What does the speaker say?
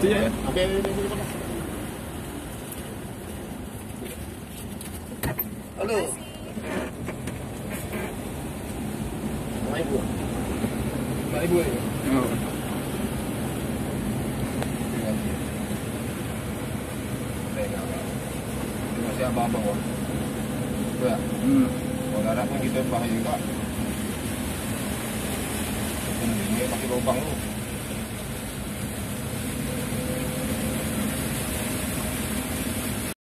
Tu je. Ambil. Halo. RM5. RM5 je. Oh. Masih abang-abang wah. Betul tak? Kalau darat pun kita bahaya juga. Ini pakai lubang tu.